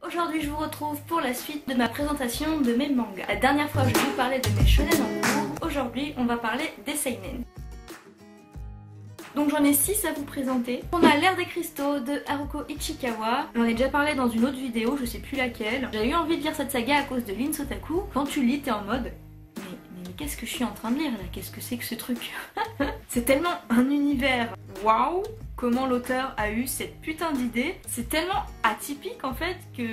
Aujourd'hui je vous retrouve pour la suite de ma présentation de mes mangas. La dernière fois je vous parlais de mes shonen en cours, aujourd'hui on va parler des seinen. Donc j'en ai 6 à vous présenter. On a l'ère des cristaux de Haruko Ichikawa. J'en ai déjà parlé dans une autre vidéo, je sais plus laquelle. J'ai eu envie de lire cette saga à cause de Lin Sotaku. Quand tu lis t'es en mode mais qu'est-ce que je suis en train de lire là? Qu'est-ce que c'est que ce truc? C'est tellement un univers. Waouh! Comment l'auteur a eu cette putain d'idée. C'est tellement atypique en fait que...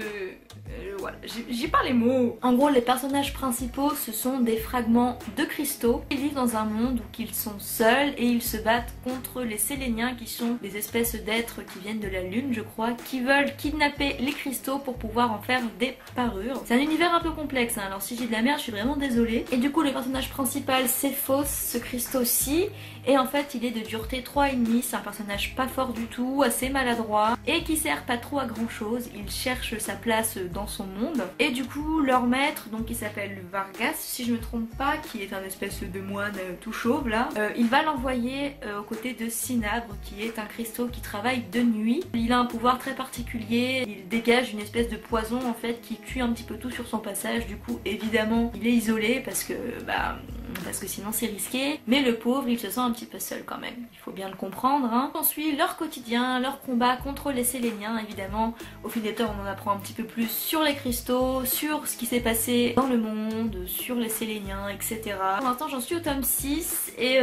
voilà, j'ai pas les mots. En gros, les personnages principaux, ce sont des fragments de cristaux. Ils vivent dans un monde où ils sont seuls et ils se battent contre les Séléniens qui sont des espèces d'êtres qui viennent de la lune, je crois, qui veulent kidnapper les cristaux pour pouvoir en faire des parures. C'est un univers un peu complexe, hein, alors si j'ai de la merde, je suis vraiment désolée. Et du coup, le personnage principal, c'est Fausse, ce cristaux-ci. Et en fait, il est de dureté 3,5, c'est un personnage pas fort du tout, assez maladroit, et qui sert pas trop à grand chose. Il cherche sa place dans son monde. Et du coup, leur maître, donc il s'appelle Vargas, si je me trompe pas, qui est un espèce de moine tout chauve là, il va l'envoyer aux côtés de Cinabre, qui est un cristaux qui travaille de nuit. Il a un pouvoir très particulier, il dégage une espèce de poison en fait qui tue un petit peu tout sur son passage. Du coup, évidemment, il est isolé parce que sinon c'est risqué, mais le pauvre il se sent un petit peu seul quand même, il faut bien le comprendre hein. On suit leur quotidien, leur combat contre les Séléniens évidemment. Au fil des temps on en apprend un petit peu plus sur les cristaux, sur ce qui s'est passé dans le monde, sur les Séléniens, etc. Pour l'instant j'en suis au tome 6 et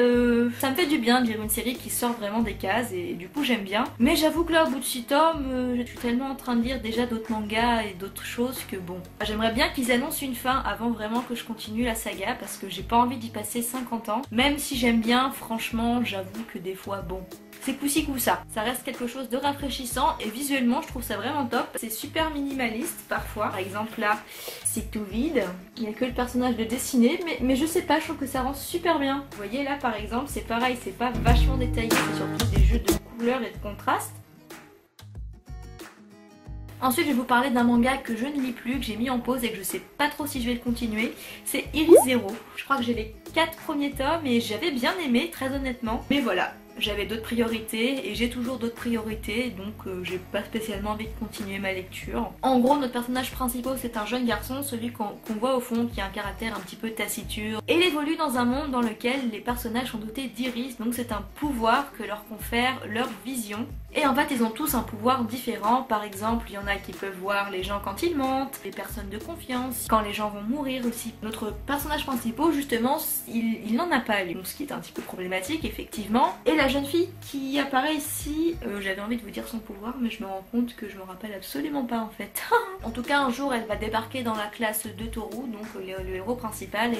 ça me fait du bien de lire une série qui sort vraiment des cases et du coup j'aime bien. Mais j'avoue que là au bout de 6 tomes, je suis tellement en train de lire déjà d'autres mangas et d'autres choses que bon. J'aimerais bien qu'ils annoncent une fin avant vraiment que je continue la saga parce que j'ai pas envie d'y passer 50 ans. Même si j'aime bien, franchement, j'avoue que des fois, bon, c'est coup-ci coup-ça. Ça reste quelque chose de rafraîchissant et visuellement, je trouve ça vraiment top. C'est super minimaliste parfois. Par exemple là, c'est tout vide. Il n'y a que le personnage de dessiné, mais je sais pas, je trouve que ça rend super bien. Vous voyez là par exemple, c'est pareil, c'est pas vachement détaillé, c'est surtout des jeux de couleurs et de contrastes. Ensuite je vais vous parler d'un manga que je ne lis plus, que j'ai mis en pause et que je sais pas trop si je vais le continuer. C'est Iris Zero. Je crois que j'ai les 4 premiers tomes et j'avais bien aimé très honnêtement. Mais voilà, j'avais d'autres priorités et j'ai toujours d'autres priorités donc j'ai pas spécialement envie de continuer ma lecture. En gros notre personnage principal c'est un jeune garçon, celui qu'on voit au fond qui a un caractère un petit peu taciturne. Et il évolue dans un monde dans lequel les personnages sont dotés d'iris, donc c'est un pouvoir que leur confère leur vision. Et en fait ils ont tous un pouvoir différent. Par exemple il y en a qui peuvent voir les gens quand ils mentent, les personnes de confiance, quand les gens vont mourir aussi. Notre personnage principal justement il n'en a pas lui, donc ce qui est un petit peu problématique effectivement. Et la jeune fille qui apparaît ici, j'avais envie de vous dire son pouvoir mais je me rends compte que je me rappelle absolument pas en fait. En tout cas un jour elle va débarquer dans la classe de Toru, donc le héros principal,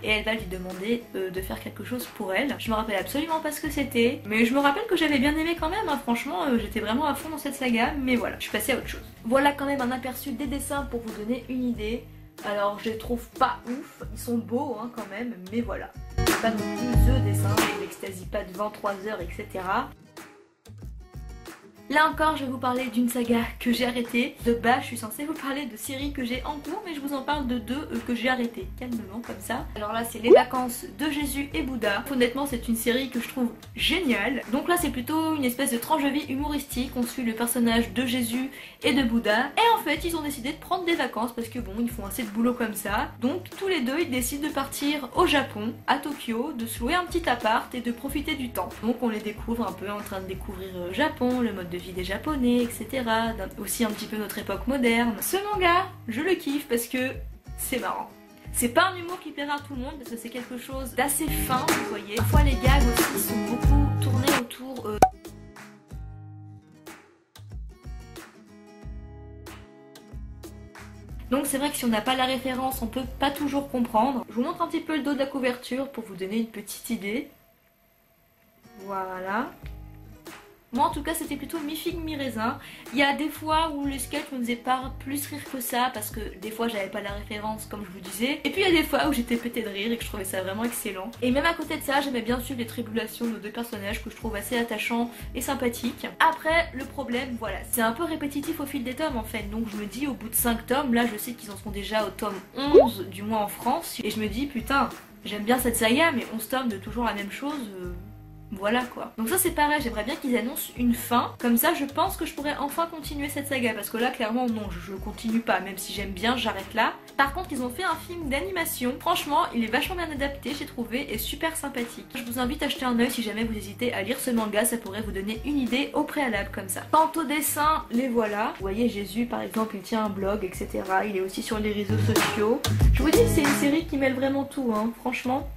et elle va lui demander de faire quelque chose pour elle. Je me rappelle absolument pas ce que c'était, mais je me rappelle que j'avais bien aimé quand même hein. Franchement j'étais vraiment à fond dans cette saga, mais voilà, je suis passée à autre chose. Voilà quand même un aperçu des dessins pour vous donner une idée. Alors je les trouve pas ouf, ils sont beaux hein, quand même, mais voilà. C'est pas non plus the dessin, je m'extasie pas devant 3 heures, etc. Là encore je vais vous parler d'une saga que j'ai arrêtée. De base je suis censée vous parler de séries que j'ai en cours, mais je vous en parle de 2 que j'ai arrêtées, calmement comme ça. Alors là c'est Les Vacances de Jésus et Bouddha. Honnêtement c'est une série que je trouve géniale. Donc là c'est plutôt une espèce de tranche de vie humoristique. On suit le personnage de Jésus et de Bouddha. Et en fait ils ont décidé de prendre des vacances parce que bon ils font assez de boulot comme ça. Donc tous les deux ils décident de partir au Japon, à Tokyo, de se louer un petit appart et de profiter du temps. Donc on les découvre un peu en train de découvrir le Japon, le mode de vie des japonais, etc. Aussi un petit peu notre époque moderne. Ce manga, je le kiffe parce que c'est marrant. C'est pas un humour qui plaira à tout le monde parce que c'est quelque chose d'assez fin, vous voyez. Parfois les gags aussi sont beaucoup tournés autour... Donc c'est vrai que si on n'a pas la référence, on peut pas toujours comprendre. Je vous montre un petit peu le dos de la couverture pour vous donner une petite idée. Voilà. Moi en tout cas c'était plutôt mi-figue mi-raisin. Il y a des fois où le sketch me faisait pas plus rire que ça parce que des fois j'avais pas la référence comme je vous disais. Et puis il y a des fois où j'étais pété de rire et que je trouvais ça vraiment excellent. Et même à côté de ça j'aimais bien suivre les tribulations de nos deux personnages que je trouve assez attachants et sympathiques. Après le problème voilà, c'est un peu répétitif au fil des tomes en fait. Donc je me dis au bout de 5 tomes, là je sais qu'ils en sont déjà au tome 11 du moins en France. Et je me dis putain j'aime bien cette saga mais 11 tomes de toujours la même chose... Voilà quoi. Donc ça c'est pareil, j'aimerais bien qu'ils annoncent une fin. Comme ça je pense que je pourrais enfin continuer cette saga. Parce que là clairement non, je continue pas. Même si j'aime bien, j'arrête là. Par contre ils ont fait un film d'animation. Franchement il est vachement bien adapté j'ai trouvé et super sympathique. Je vous invite à jeter un oeil si jamais vous hésitez à lire ce manga. Ça pourrait vous donner une idée au préalable comme ça. Quant aux dessins, les voilà. Vous voyez Jésus par exemple il tient un blog etc. Il est aussi sur les réseaux sociaux. Je vous dis c'est une série qui mêle vraiment tout hein, franchement.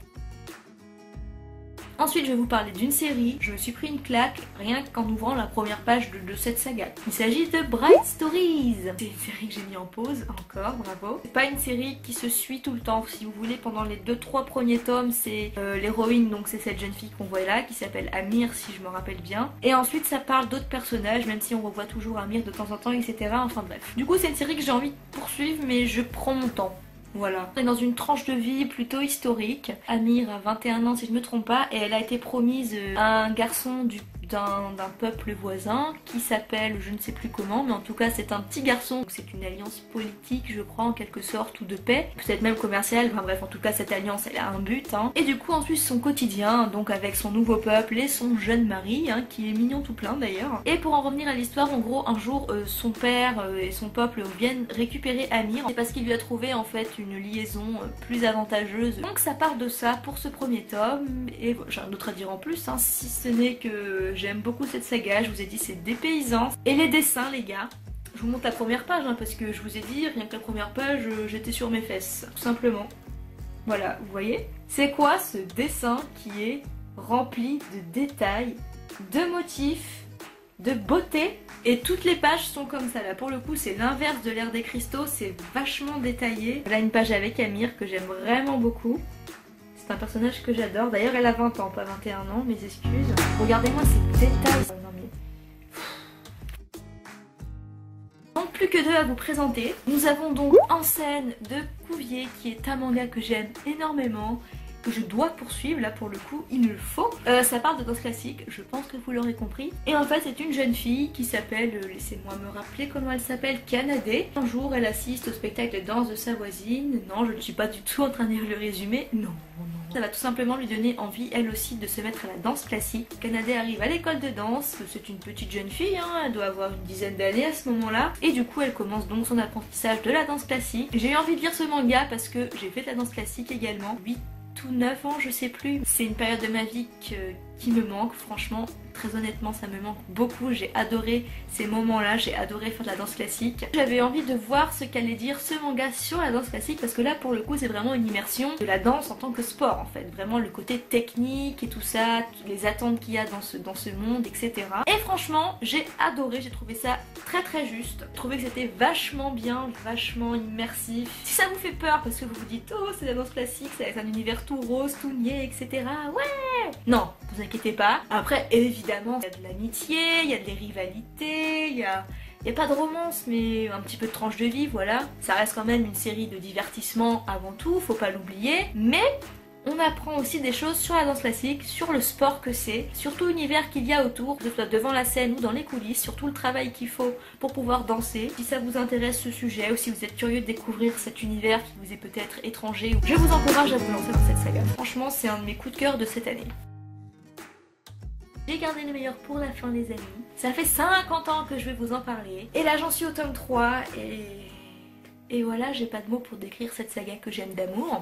Ensuite je vais vous parler d'une série, je me suis pris une claque rien qu'en ouvrant la première page de cette saga. Il s'agit de Bright Stories. C'est une série que j'ai mis en pause, encore, bravo. C'est pas une série qui se suit tout le temps, si vous voulez, pendant les 2-3 premiers tomes, c'est l'héroïne, donc c'est cette jeune fille qu'on voit là, qui s'appelle Amir si je me rappelle bien. Et ensuite ça parle d'autres personnages, même si on revoit toujours Amir de temps en temps, etc. Enfin bref. Du coup c'est une série que j'ai envie de poursuivre, mais je prends mon temps. Voilà. On est dans une tranche de vie plutôt historique. Amir a 21 ans si je me trompe pas et elle a été promise à un garçon d'un peuple voisin qui s'appelle je ne sais plus comment, mais en tout cas c'est un petit garçon. C'est une alliance politique je crois en quelque sorte ou de paix, peut-être même commerciale, enfin bref en tout cas cette alliance elle a un but hein. Et du coup ensuite son quotidien donc avec son nouveau peuple et son jeune mari hein, qui est mignon tout plein d'ailleurs. Et pour en revenir à l'histoire en gros un jour son père et son peuple viennent récupérer Amir. C'est parce qu'il lui a trouvé en fait une liaison plus avantageuse. Donc ça part de ça pour ce premier tome et j'ai un autre à dire en plus hein, si ce n'est que j'aime beaucoup cette saga, je vous ai dit c'est dépaysant. Et les dessins les gars, je vous montre la première page hein, parce que je vous ai dit rien que la première page j'étais sur mes fesses, tout simplement. Voilà, vous voyez? C'est quoi ce dessin qui est rempli de détails, de motifs, de beauté? Et toutes les pages sont comme ça là, pour le coup c'est l'inverse de l'ère des cristaux, c'est vachement détaillé. Là une page avec Amir que j'aime vraiment beaucoup. C'est un personnage que j'adore. D'ailleurs elle a 20 ans, pas 21 ans, mes excuses. Regardez-moi ces détails. Non mais... Donc plus que deux à vous présenter. Nous avons donc En scène de Cuvier qui est un manga que j'aime énormément, que je dois poursuivre, là pour le coup il me le faut. Ça parle de danse classique, je pense que vous l'aurez compris. Et en fait c'est une jeune fille qui s'appelle, laissez-moi me rappeler comment elle s'appelle, Kanade. Un jour elle assiste au spectacle de danse de sa voisine. Non je ne suis pas du tout en train de lire le résumé, non. Ça va tout simplement lui donner envie elle aussi de se mettre à la danse classique. Kanade arrive à l'école de danse, c'est une petite jeune fille, hein, elle doit avoir une dizaine d'années à ce moment-là. Et du coup elle commence donc son apprentissage de la danse classique. J'ai eu envie de lire ce manga parce que j'ai fait de la danse classique également, 8 ou 9 ans je sais plus. C'est une période de ma vie qui me manque franchement. Très honnêtement ça me manque beaucoup, j'ai adoré ces moments là, j'ai adoré faire de la danse classique. J'avais envie de voir ce qu'allait dire ce manga sur la danse classique parce que là pour le coup c'est vraiment une immersion de la danse en tant que sport en fait. Vraiment le côté technique et tout ça, les attentes qu'il y a dans ce monde etc. Et franchement j'ai adoré, j'ai trouvé ça très juste. J'ai trouvé que c'était vachement bien, vachement immersif. Si ça vous fait peur parce que vous vous dites oh c'est la danse classique, ça va être un univers tout rose, tout niais etc. Ouais. Non, vous inquiétez pas. Après évidemment il y a de l'amitié, il y a des rivalités, il y a pas de romance mais un petit peu de tranche de vie, voilà. Ça reste quand même une série de divertissement avant tout, faut pas l'oublier. Mais on apprend aussi des choses sur la danse classique, sur le sport que c'est, sur tout l'univers qu'il y a autour, que ce soit devant la scène ou dans les coulisses, sur tout le travail qu'il faut pour pouvoir danser. Si ça vous intéresse ce sujet ou si vous êtes curieux de découvrir cet univers qui vous est peut-être étranger, je vous encourage à vous lancer dans cette saga. Franchement c'est un de mes coups de cœur de cette année. J'ai gardé le meilleur pour la fin les amis. Ça fait 50 ans que je vais vous en parler. Et là j'en suis au tome 3 et voilà, j'ai pas de mots pour décrire cette saga que j'aime d'amour.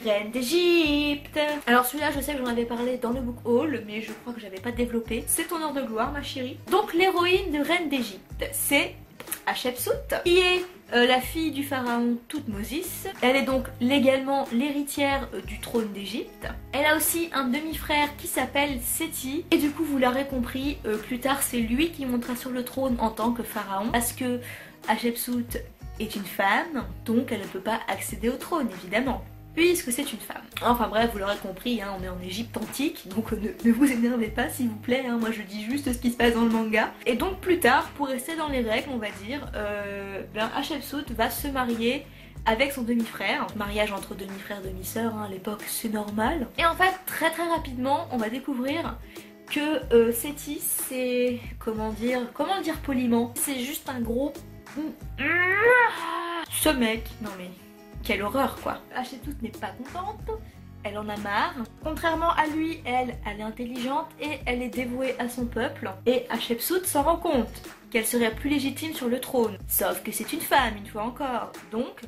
Reine d'Égypte. Alors celui-là je sais que j'en avais parlé dans le book haul mais je crois que j'avais pas développé. C'est ton heure de gloire ma chérie. Donc l'héroïne de Reine d'Égypte c'est Hatshepsut qui est la fille du pharaon Thoutmôsis. Elle est donc légalement l'héritière du trône d'Égypte. Elle a aussi un demi-frère qui s'appelle Séti. Et du coup vous l'aurez compris, plus tard c'est lui qui montera sur le trône en tant que pharaon. Parce que Hatshepsut est une femme, donc elle ne peut pas accéder au trône évidemment. Puisque c'est une femme. Enfin bref, vous l'aurez compris, hein, on est en Égypte antique, donc ne vous énervez pas s'il vous plaît, hein, moi je dis juste ce qui se passe dans le manga. Et donc plus tard, pour rester dans les règles on va dire, Hatshepsut va se marier avec son demi-frère. Mariage entre demi-frère et demi-sœur, hein, à l'époque c'est normal. Et en fait très rapidement on va découvrir que Séti c'est... comment le dire poliment, c'est juste un gros... Ce mec, non mais... quelle horreur quoi. Hatshepsut n'est pas contente elle en a marre. Contrairement à lui, elle est intelligente et elle est dévouée à son peuple. Et Hatshepsut s'en rend compte qu'elle serait plus légitime sur le trône. Sauf que c'est une femme, une fois encore. Donc,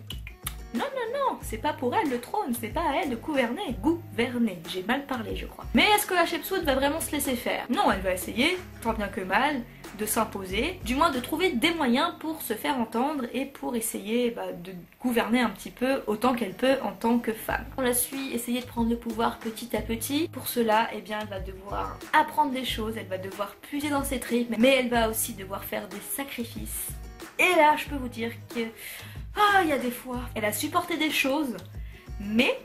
non, c'est pas pour elle le trône, c'est pas à elle de gouverner. Gouverner, j'ai mal parlé je crois. Mais est-ce que Hatshepsut va vraiment se laisser faire? Non, elle va essayer, tant bien que mal, de s'imposer, du moins de trouver des moyens pour se faire entendre et pour essayer de gouverner un petit peu autant qu'elle peut en tant que femme. On la suit essayer de prendre le pouvoir petit à petit. Pour cela, eh bien, elle va devoir apprendre des choses, elle va devoir puiser dans ses tripes, mais elle va aussi devoir faire des sacrifices. Et là, je peux vous dire que il y a des fois, elle a supporté des choses, mais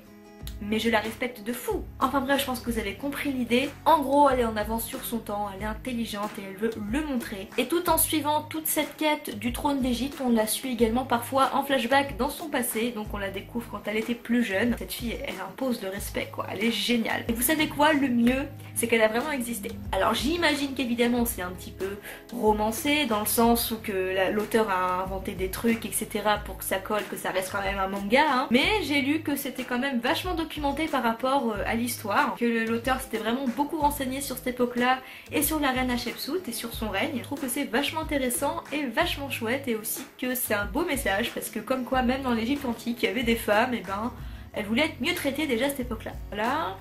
je la respecte de fou. Enfin bref, je pense que vous avez compris l'idée. En gros, elle est en avance sur son temps, elle est intelligente et elle veut le montrer. Et tout en suivant toute cette quête du trône d'Égypte, on la suit également parfois en flashback dans son passé. Donc on la découvre quand elle était plus jeune. Cette fille, elle impose le respect quoi, elle est géniale. Et vous savez quoi, le mieux, c'est qu'elle a vraiment existé. Alors j'imagine qu'évidemment c'est un petit peu romancé, dans le sens où que l'auteur a inventé des trucs, etc. pour que ça colle, que ça reste quand même un manga. Hein. Mais j'ai lu que c'était quand même vachement documenté par rapport à l'histoire, que l'auteur s'était vraiment beaucoup renseigné sur cette époque-là et sur la reine Hatshepsut et sur son règne. Je trouve que c'est vachement intéressant et vachement chouette, et aussi que c'est un beau message parce que comme quoi même dans l'Égypte antique il y avait des femmes, et ben elles voulaient être mieux traitées déjà à cette époque-là. Voilà.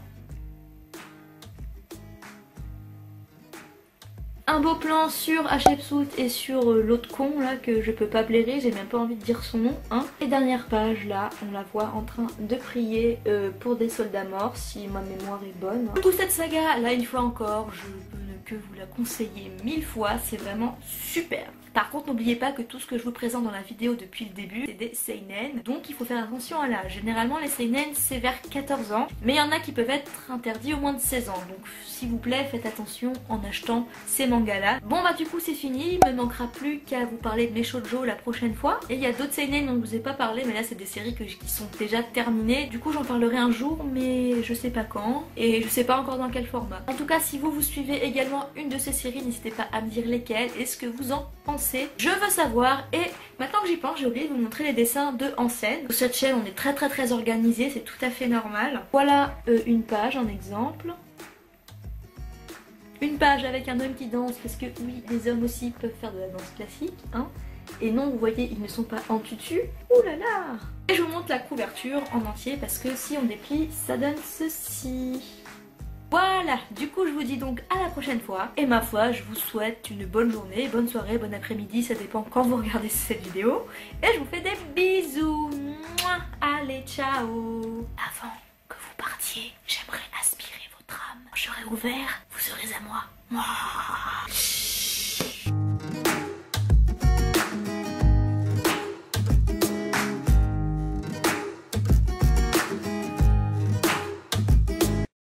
Un beau plan sur Hatshepsut et sur l'autre con là que je peux pas blairer, j'ai même pas envie de dire son nom. Hein. Et dernière page là, on la voit en train de prier pour des soldats morts, si ma mémoire est bonne. Du coup cette saga, là une fois encore, je peux ne que vous la conseiller 1000 fois, c'est vraiment super. Par contre n'oubliez pas que tout ce que je vous présente dans la vidéo depuis le début c'est des seinen, donc il faut faire attention à l'âge. Généralement les seinen c'est vers 14 ans, mais il y en a qui peuvent être interdits au moins de 16 ans, donc s'il vous plaît faites attention en achetant ces mangas là. Bon bah du coup c'est fini, il me manquera plus qu'à vous parler de mes shoujo la prochaine fois. Et il y a d'autres seinen dont je vous ai pas parlé, mais là c'est des séries qui sont déjà terminées, du coup j'en parlerai un jour mais je sais pas quand, et je sais pas encore dans quel format. En tout cas si vous suivez également une de ces séries, n'hésitez pas à me dire lesquelles et ce que vous en pensez. Je veux savoir. Et maintenant que j'y pense, j'ai oublié de vous montrer les dessins de en scène. Sur cette chaîne on est très organisé, c'est tout à fait normal. Voilà une page en exemple. Une page avec un homme qui danse, parce que oui, les hommes aussi peuvent faire de la danse classique, hein. Et non, vous voyez, ils ne sont pas en tutu. Ouh là là. Et je vous montre la couverture en entier, parce que si on déplie, ça donne ceci. Voilà, du coup je vous dis donc à la prochaine fois. Et ma foi, je vous souhaite une bonne journée, bonne soirée, bon après-midi, ça dépend quand vous regardez cette vidéo. Et je vous fais des bisous. Mouah. Allez, ciao. Avant que vous partiez, j'aimerais aspirer votre âme. Je serai ouvert, vous serez à moi. Mouah.